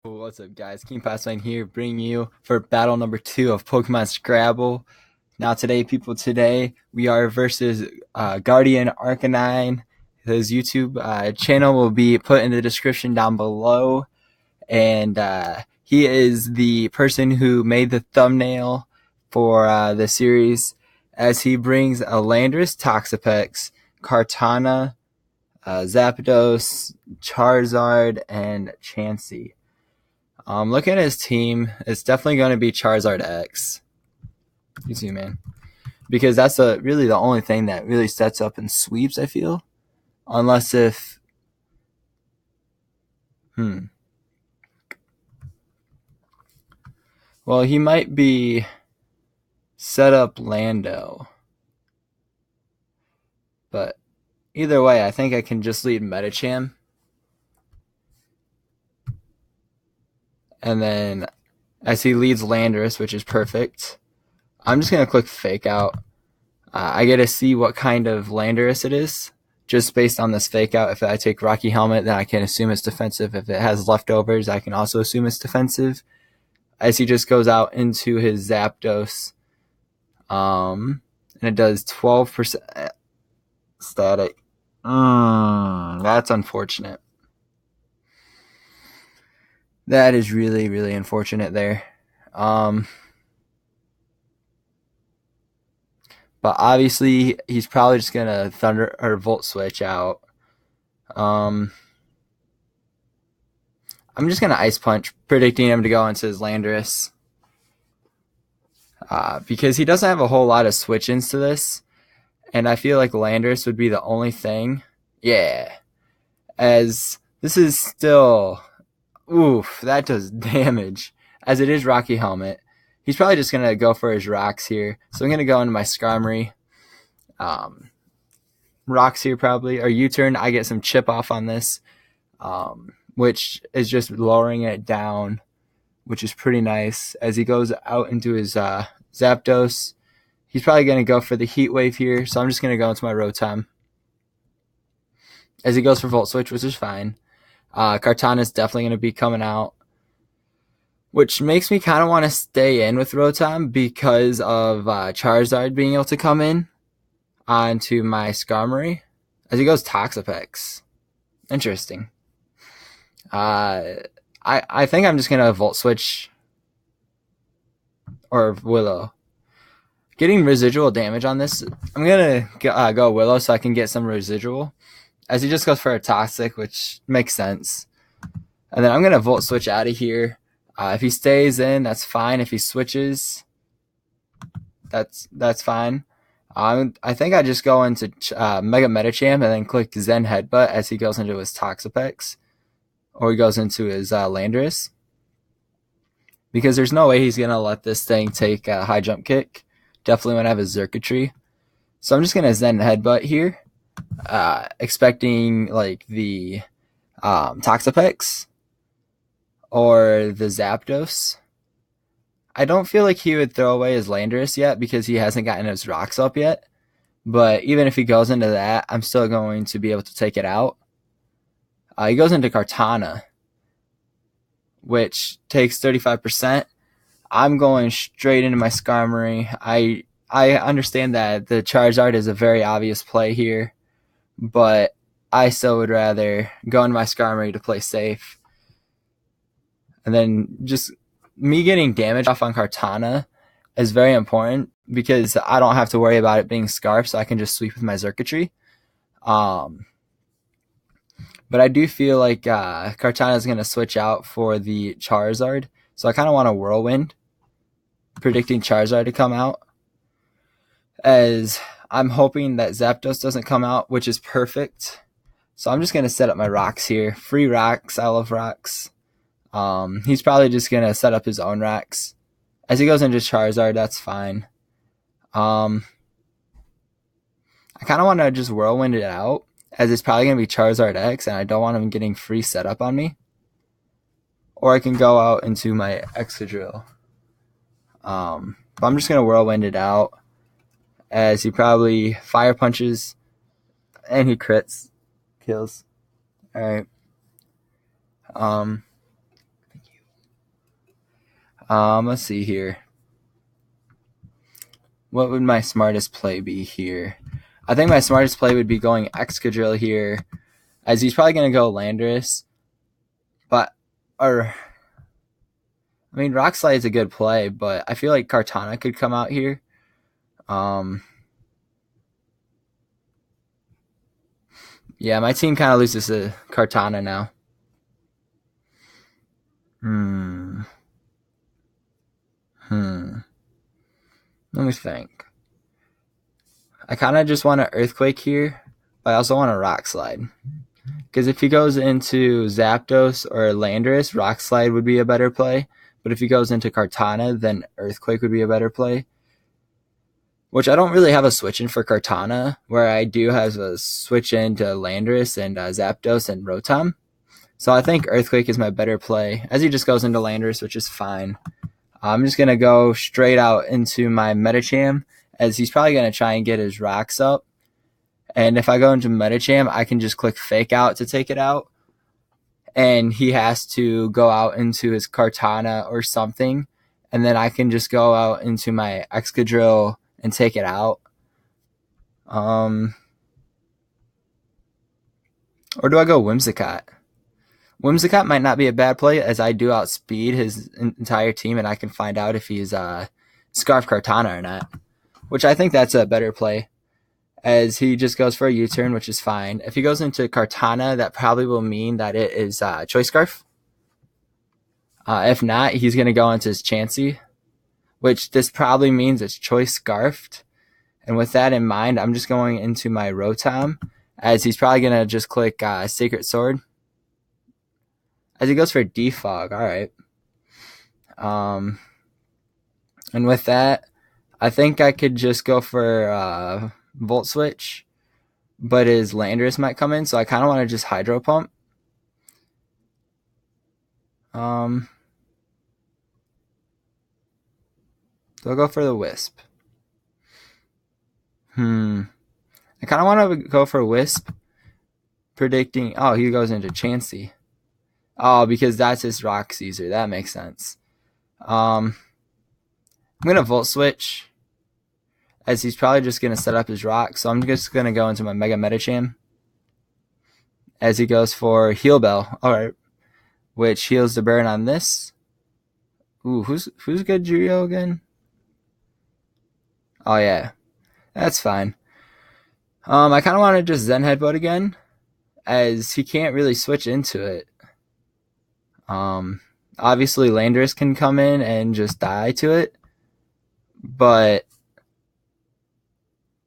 What's up, guys? King Passman here, bringing you for battle number 2 of Pokemon Scrabble. Now, today we are versus Guardian Arcanine. His YouTube channel will be put in the description down below, and he is the person who made the thumbnail for the series, as he brings a Landorus, Toxapex, Kartana, Zapdos, Charizard, and Chansey. Looking at his team, it's definitely going to be Charizard X. You see, man, because that's really the only thing that really sets up in sweeps, I feel. Unless if, well, he might be set up Lando, but either way, I think I can just lead Metacham, and then as he leads Landorus, which is perfect, I'm just gonna click Fake Out. I get to see what kind of Landorus it is, just based on this Fake Out. If I take Rocky Helmet, then I can assume it's defensive. If it has leftovers, I can also assume it's defensive. As he just goes out into his Zapdos, and it does 12% static. That's unfortunate. That is really, really unfortunate there. But obviously, he's probably just gonna Thunder or Volt Switch out. I'm just gonna Ice Punch, predicting him to go into his Landorus, because he doesn't have a whole lot of switch-ins to this, and I feel like Landorus would be the only thing. Yeah, as this is still, oof, that does damage. As it is Rocky Helmet, he's probably just gonna go for his rocks here. So I'm gonna go into my Skarmory. Rocks here probably, or U-turn. I get some chip off on this, which is just lowering it down, which is pretty nice. As he goes out into his Zapdos, he's probably going to go for the Heat Wave here, so I'm just going to go into my Rotom. As he goes for Volt Switch, which is fine. Kartana is definitely going to be coming out, which makes me kind of want to stay in with Rotom because of Charizard being able to come in onto my Skarmory. As he goes Toxapex. Interesting. I think I'm just going to Volt Switch or Willow. Getting residual damage on this, I'm going to go Willow so I can get some residual. As he just goes for a Toxic, which makes sense. And then I'm going to Volt Switch out of here. If he stays in, that's fine. If he switches, that's fine. I think I just go into Mega Metacham and then click Zen Headbutt as he goes into his Toxapex. Or he goes into his Landorus. Because there's no way he's going to let this thing take a high jump kick. Definitely when I have a Xurkitree. So I'm just going to Zen Headbutt here. Expecting like the Toxapex or the Zapdos. I don't feel like he would throw away his Landorus yet because he hasn't gotten his rocks up yet. But even if he goes into that, I'm still going to be able to take it out. He goes into Kartana, which takes 35%. I'm going straight into my Skarmory. I understand that the Charizard is a very obvious play here, but I still would rather go into my Skarmory to play safe. And then just me getting damage off on Kartana is very important because I don't have to worry about it being Scarf, so I can just sweep with my Xurkitree. But I do feel like Kartana is going to switch out for the Charizard. So I kind of want a Whirlwind, predicting Charizard to come out. As I'm hoping that Zapdos doesn't come out, which is perfect. So I'm just going to set up my rocks here. Free rocks. I love rocks. He's probably just going to set up his own rocks. As he goes into Charizard, that's fine. I kind of want to just Whirlwind it out, as it's probably going to be Charizard X, and I don't want him getting free setup on me. Or I can go out into my Excadrill. But I'm just going to Whirlwind it out, as he probably Fire Punches, and he crits. Kills. Alright. Thank you. Let's see here. What would my smartest play be here? I think my smartest play would be going Excadrill here, as he's probably going to go Landorus. But, or, I mean, Rock Slide is a good play, but I feel like Kartana could come out here. Yeah, my team kind of loses to Kartana now. Let me think. I kind of just want an Earthquake here, but I also want a Rock Slide. Because if he goes into Zapdos or Landorus, Rock Slide would be a better play. But if he goes into Kartana, then Earthquake would be a better play. Which I don't really have a switch in for Kartana, where I do have a switch in to Landorus and Zapdos and Rotom. So I think Earthquake is my better play, as he just goes into Landorus, which is fine. I'm just going to go straight out into my Medicham, as he's probably going to try and get his rocks up. And if I go into Medicham, I can just click Fake Out to take it out. And he has to go out into his Kartana or something. And then I can just go out into my Excadrill and take it out. Or do I go Whimsicott? Whimsicott might not be a bad play, as I do outspeed his entire team, and I can find out if he's Scarf Kartana or not. Which I think that's a better play, as he just goes for a U-turn, which is fine. If he goes into Kartana, that probably will mean that it is Choice Scarf. If not, he's going to go into his Chansey, which this probably means it's Choice Scarfed. And with that in mind, I'm just going into my Rotom, as he's probably going to just click Sacred Sword. As he goes for Defog, all right. And with that, I think I could just go for Volt Switch, but his Landorus might come in, so I kind of want to just Hydro Pump. So I'll go for the Wisp. I kind of want to go for Wisp, predicting. Oh, he goes into Chansey. Oh, because that's his Rock Caesar. That makes sense. I'm going to Volt Switch, as he's probably just going to set up his Rock. So I'm just going to go into my Mega Medicham, as he goes for Heal Bell. All right. Which heals the burn on this. Ooh, who's good Jirio again? Oh, yeah. That's fine. I kind of want to just Zen Headbutt again, as he can't really switch into it. Obviously Landorus can come in and just die to it, but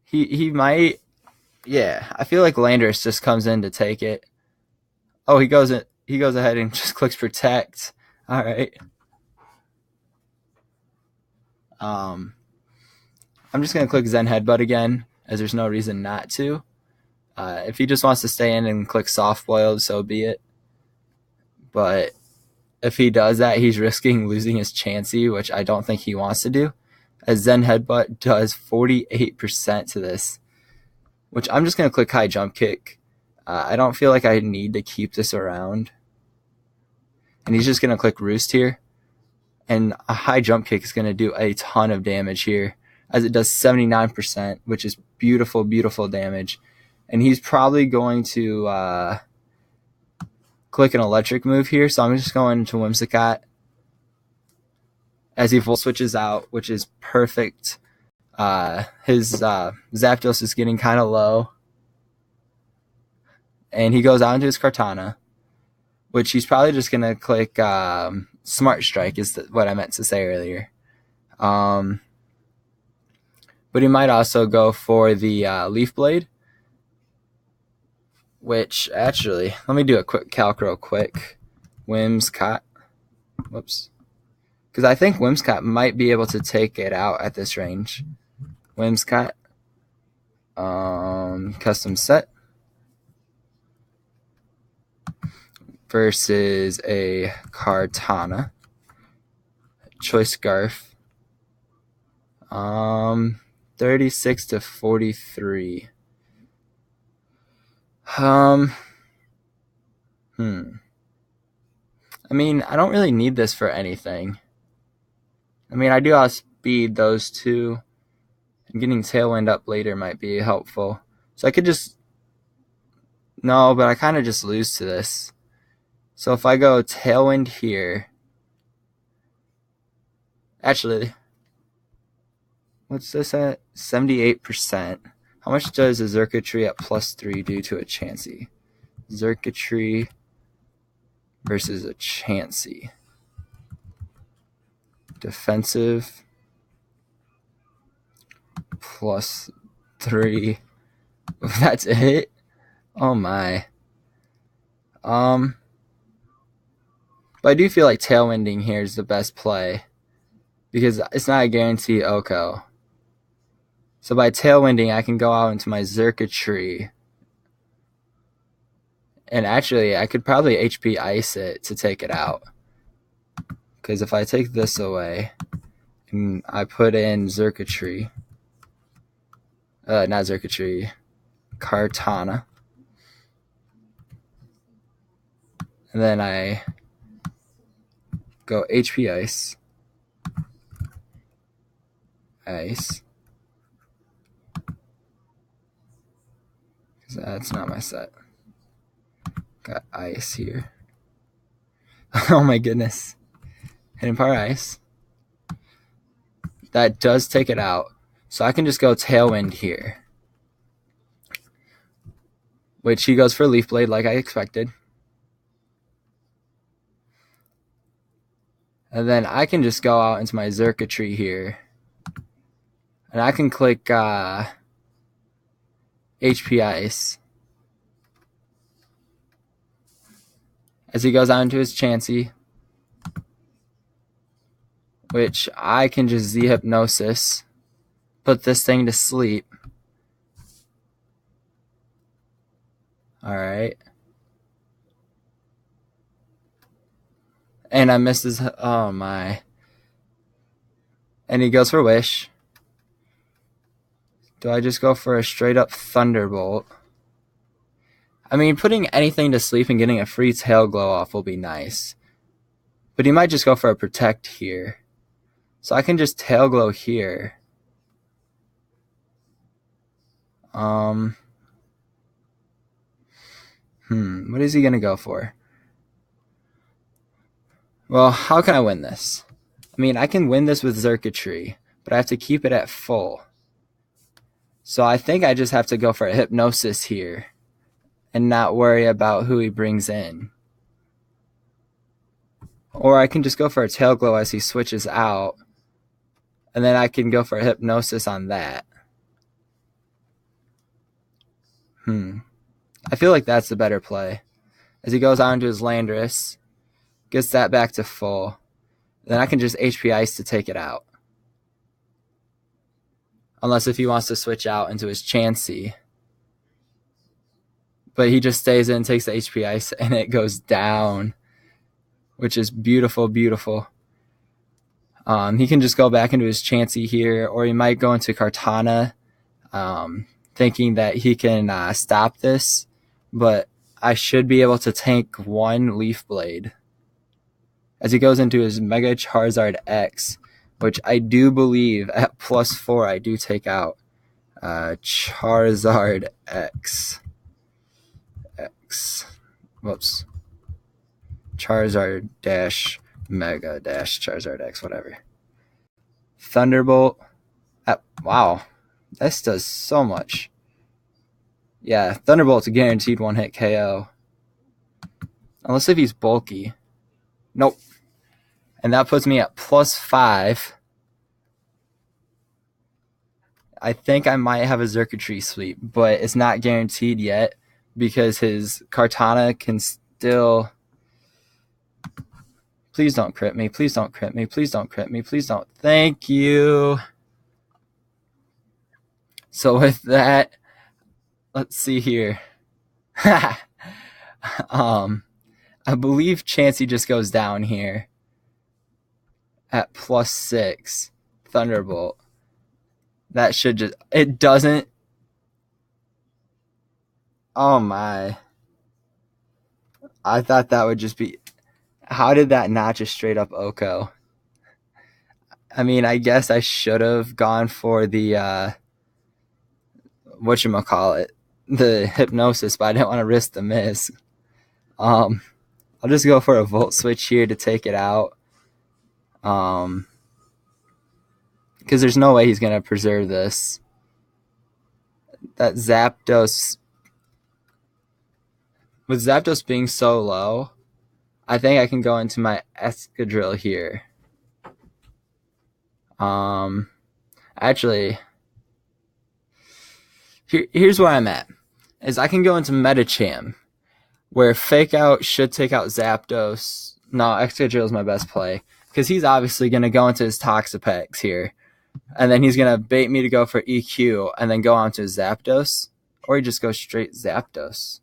he might. Yeah, I feel like Landorus just comes in to take it. Oh, he goes ahead and just clicks Protect. All right. I'm just gonna click Zen Headbutt again, as there's no reason not to. If he just wants to stay in and click Soft Boiled, so be it. But if he does that, he's risking losing his Chansey, which I don't think he wants to do, as Zen Headbutt does 48% to this, which I'm just going to click High Jump Kick. I don't feel like I need to keep this around. And he's just going to click Roost here. And a High Jump Kick is going to do a ton of damage here, as it does 79%, which is beautiful, beautiful damage. And he's probably going to click an electric move here, so I'm just going to Whimsicott, as he full switches out, which is perfect. His Zapdos is getting kind of low, and he goes out into his Kartana, which he's probably just going to click Smart Strike, is what I meant to say earlier. But he might also go for the Leaf Blade, which actually, let me do a quick calc real quick. Whimsicott. Whoops. Because I think Whimsicott might be able to take it out at this range. Whimsicott. Custom set. Versus a Kartana. Choice Scarf. 36 to 43. I mean, I don't really need this for anything. I mean, I do outspeed those two. And getting Tailwind up later might be helpful. So I could just... No, but I kind of just lose to this. So if I go Tailwind here... Actually, what's this at? 78%. How much does a Circuitry at +3 do to a Chansey? Circuitry versus a Chansey. Defensive +3. That's it? Oh my. But I do feel like Tailwinding here is the best play because it's not a guaranteed Oko. So by Tailwinding, I can go out into my Circuitry. And actually, I could probably HP Ice it to take it out. Because if I take this away, and I put in Circuitry, not Circuitry, Kartana. And then I go HP Ice. Ice. Because that's not my set. Got Ice here. Oh my goodness. Hidden Power Ice. That does take it out. So I can just go Tailwind here. Which he goes for Leaf Blade like I expected. And then I can just go out into my Circuitry here. And I can click HP Ice. As he goes out into his Chansey. Which I can just Z-Hypnosis. Put this thing to sleep. Alright. And I missed his... Oh my. And he goes for Wish. Do I just go for a straight up Thunderbolt? I mean, putting anything to sleep and getting a free Tail Glow off will be nice. But he might just go for a Protect here. So I can just Tail Glow here. What is he going to go for? Well, how can I win this? I mean, I can win this with Circuitry, but I have to keep it at full. So I think I just have to go for a Hypnosis here and not worry about who he brings in. Or I can just go for a Tail Glow as he switches out, and then I can go for a Hypnosis on that. I feel like that's the better play. As he goes on to his Landorus, gets that back to full. Then I can just HP Ice to take it out. Unless if he wants to switch out into his Chansey. But he just stays in, takes the HP Ice, and it goes down. Which is beautiful, beautiful. He can just go back into his Chansey here, or he might go into Kartana, thinking that he can stop this. But I should be able to tank one Leaf Blade. As he goes into his Mega Charizard X, which I do believe at +4 I do take out. Charizard X. Whoops. Charizard dash Mega dash Charizard X, whatever. Thunderbolt. Wow. This does so much. Yeah, Thunderbolt's a guaranteed one-hit KO. Unless if he's bulky. Nope. And that puts me at +5. I think I might have a Circuitry sweep, but it's not guaranteed yet because his Kartana can still... Please don't crit me. Please don't crit me. Please don't crit me. Please don't. Thank you. So with that, let's see here. I believe Chansey just goes down here at +6. Thunderbolt. That should just... It doesn't... Oh my. I thought that would just be... How did that not just straight up Oko? I mean, I guess I should have gone for the whatchamacallit, the hypnosis, but I didn't want to risk the miss. I'll just go for a volt switch here to take it out. Because there's no way he's going to preserve this. That Zapdos, with Zapdos being so low, I think I can go into my Excadrill here. Actually, here's where I'm at. Is I can go into Metacham, where Fake Out should take out Zapdos. No, Excadrill is my best play, because he's obviously going to go into his Toxapex here. And then he's going to bait me to go for EQ and then go on to Zapdos. Or he just goes straight Zapdos.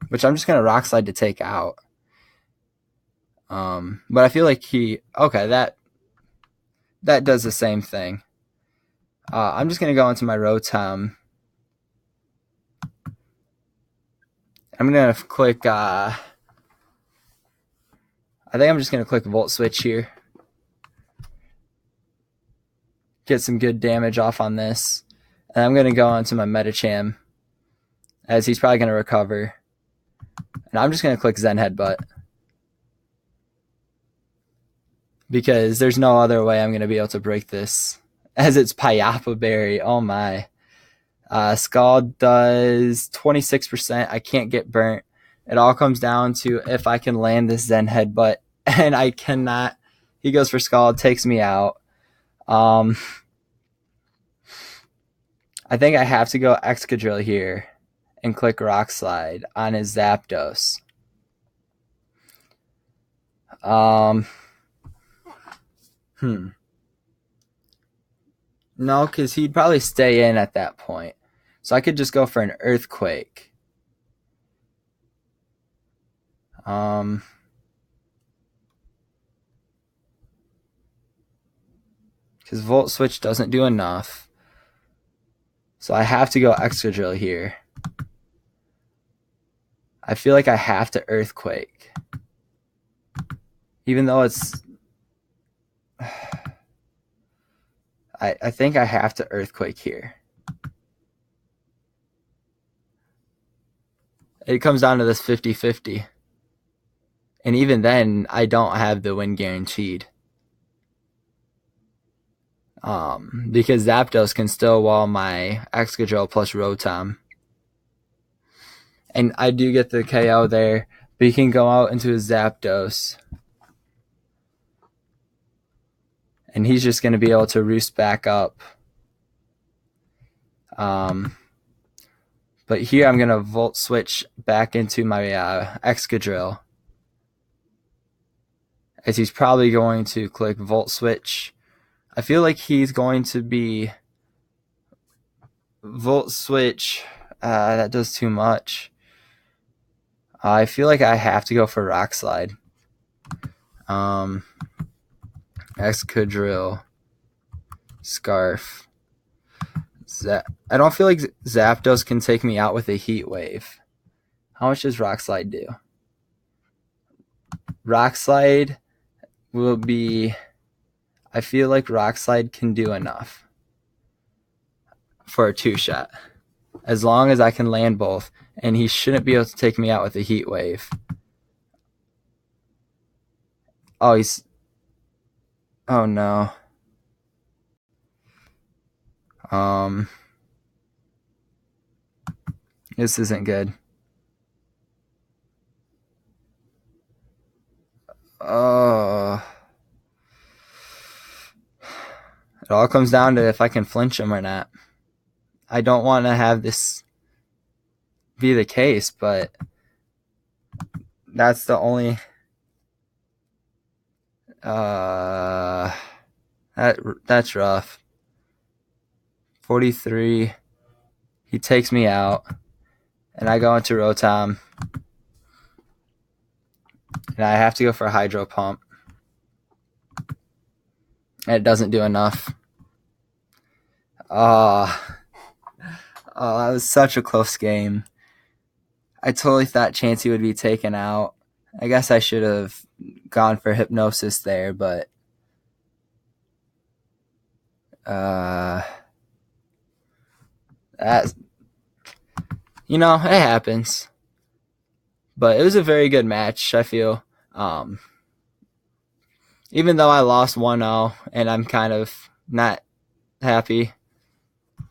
Which I'm just going to Rock Slide to take out. But I feel like okay, that does the same thing. I'm just going to go into my Rotom. I'm going to click, I think I'm just going to click Volt Switch here. Get some good damage off on this. And I'm going to go onto my Metacham, as he's probably going to recover. And I'm just going to click Zen Headbutt, because there's no other way I'm going to be able to break this, as it's Payapa Berry. Oh my. Scald does 26%. I can't get burnt. It all comes down to if I can land this Zen Headbutt, and I cannot. He goes for Scald, takes me out. I think I have to go Excadrill here and click Rock Slide on his Zapdos. No, because he'd probably stay in at that point. So I could just go for an Earthquake. Because Volt Switch doesn't do enough. So I have to go Excadrill here. I feel like I have to Earthquake. Even though it's... I think I have to Earthquake here. It comes down to this 50-50. And even then, I don't have the win guaranteed. Because Zapdos can still wall my Excadrill plus Rotom. And I do get the KO there, but he can go out into his Zapdos. And he's just going to be able to roost back up. But here I'm going to Volt Switch back into my Excadrill, as he's probably going to click Volt Switch. I feel like he's going to be Volt Switch. That does too much. I feel like I have to go for Rock Slide. Excadrill. Scarf. I don't feel like Zapdos can take me out with a Heat Wave. How much does Rock Slide do? Rock Slide will be... I feel like Rock Slide can do enough for a 2-shot. As long as I can land both. And he shouldn't be able to take me out with a Heat Wave. Oh, he's... Oh, no. This isn't good. Oh. It all comes down to if I can flinch him or not. I don't want to have this be the case, but that's the only... That's rough. 43. He takes me out. And I go into Rotom. And I have to go for a Hydro Pump. And it doesn't do enough. Oh, that was such a close game. I totally thought Chansey would be taken out. I guess I should have gone for Hypnosis there, but That, it happens. But it was a very good match, I feel. Even though I lost 1-0 and I'm kind of not happy,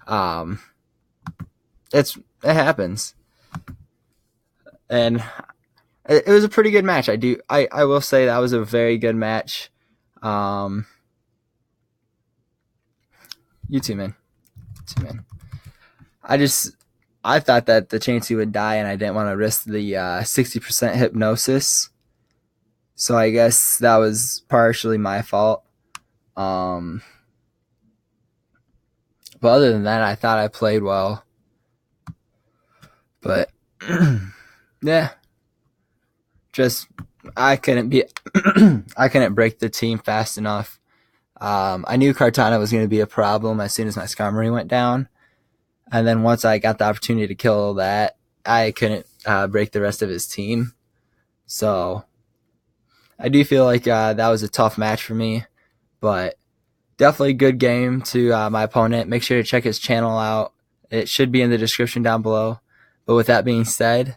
um, it happens. And it was a pretty good match. I will say that was a very good match. You too, man. I thought that the Chansey would die, and I didn't want to risk the 60% hypnosis. So I guess that was partially my fault. But other than that, I thought I played well. But yeah, just I couldn't I couldn't break the team fast enough. I knew Cartana was going to be a problem as soon as my Skarmory went down. And then once I got the opportunity to kill that, I couldn't break the rest of his team. So I do feel like that was a tough match for me. But definitely a good game to my opponent. Make sure to check his channel out. It should be in the description down below. But with that being said,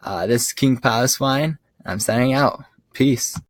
this is King Palestine. I'm signing out. Peace.